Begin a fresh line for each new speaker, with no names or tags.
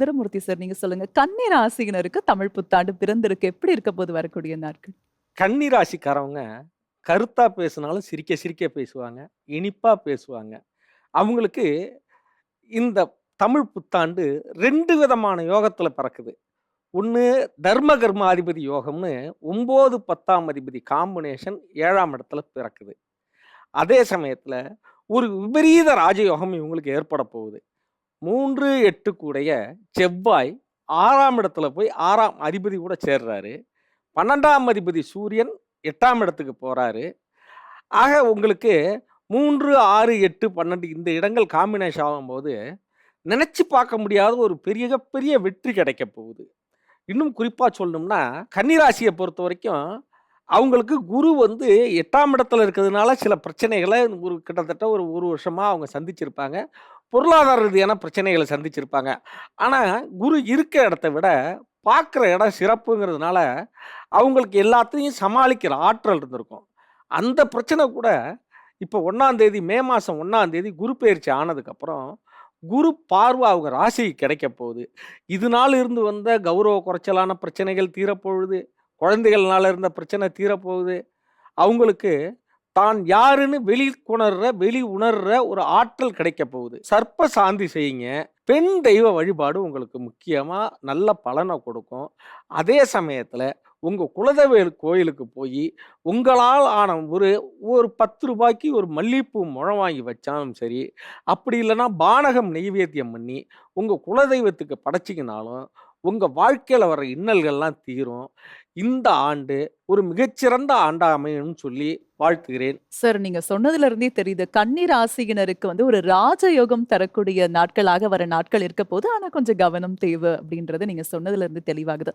Sundaramurthy sir, நீங்க சொல்லுங்க. கன்னி ராசியினருக்கு தமிழ் புத்தாண்டு பிறந்திருக்கு. எப்படி இருக்க போது வரக்கூடிய நாட்கள்?
கன்னி ராசிக்காரவங்க கருத்தா பேசினாலும் சிரிக்க சிரிக்க பேசுவாங்க. இனிப்பா பேசுவாங்க. அவங்களுக்கு இந்த தமிழ் புத்தாண்டு 2 விதமான யோகத்துல பிறக்குது. ஒண்ணு தர்ம கர்மாதிபதி யோகம்னு 9, 10ஆம் அதிபதி காம்பினேஷன் 7ஆம் இடத்துல பிறக்குது. அதே சமயத்துல ஒரு விபரீத ராஜயோகம் இவங்களுக்கு ஏற்பட போகுது. 3, 8 கூடைய செவ்வாய் 6ஆம் இடத்துல போய் 6ஆம் அதிபதி கூட சேர்றாரு. 12ஆம் அதிபதி சூரியன் 8ஆம் இடத்துக்கு போறாரு. ஆக உங்களுக்கு 3, 6, 8, 12 இந்த இடங்கள் காம்பினேஷன் ஆகும்போது, நினைச்சு பார்க்க முடியாத ஒரு பெரிய வெற்றி கிடைக்க போகுது. இன்னும் குறிப்பா சொல்லணும்னா, கன்னி ராசிய பொறுத்தவரைக்கும், அவங்களுக்கு குரு வந்து 8ஆம் இடத்துல இருக்கிறதுனால சில பிரச்சனைகள கிட்டத்தட்ட ஒரு 1 வருஷமா அவங்க சந்திச்சிருப்பாங்க. பொருளாதார ரீதியான பிரச்சனைகள சந்திச்சிருப்பாங்க. ஆனா, குரு இருக்க இடத்த விட பார்க்குற இடம் சிறப்புங்கிறதுனால, அவங்களுக்கு எல்லாத்தையும் சமாளிக்கிற ஆற்றல் இருந்திருக்கும். அந்த பிரச்சனை கூட இப்போ 1ஆம் தேதி மே மாசம் 1ஆம் தேதி குரு பெயர்ச்சி ஆனதுக்கப்புறம், குரு பார்வை அவங்க ராசிக்கு கிடைக்க போகுது. இதுநாள் இருந்து வந்த கௌரவ குறைச்சலான பிரச்சனைகள் தீரப்போகுது. குழந்தைகள்னால இருந்த பிரச்சனை தீரப்போகுது. அவங்களுக்கு தான் யாருன்னு வெளி உணர்ற ஒரு ஆற்றல் கிடைக்க போகுது. சர்ப்ப சாந்தி செய்யுங்க. பெண் தெய்வ வழிபாடு உங்களுக்கு முக்கியமா நல்ல பலனை கொடுக்கும். அதே சமயத்துல உங்க குலதெய்வ கோயிலுக்கு போய் உங்களால் ஆன ஒரு ஒரு ₹10க்கு ஒரு மல்லிகைப்பூ முழம் வாங்கி வச்சாலும் சரி, அப்படி இல்லைன்னா பானகம் நெய்வேத்தியம் பண்ணி உங்க குலதெய்வத்துக்கு படைச்சிங்கனாலும் உங்க வாழ்க்கையில வர இன்னல்கள்லாம் தீரும். இந்த ஆண்டு ஒரு மிகச்சிறந்த ஆண்டா அமையும்னு சொல்லி வாழ்த்துகிறேன்.
சார், நீங்க சொன்னதுல இருந்தே தெரியுது. கன்னி ராசியினருக்கு வந்து ஒரு ராஜயோகம் தரக்கூடிய நாட்களாக வர நாட்கள் இருக்க போது. ஆனா கொஞ்சம் கவனம் தேவை அப்படின்றது நீங்க சொன்னதுல இருந்து தெளிவாகுது.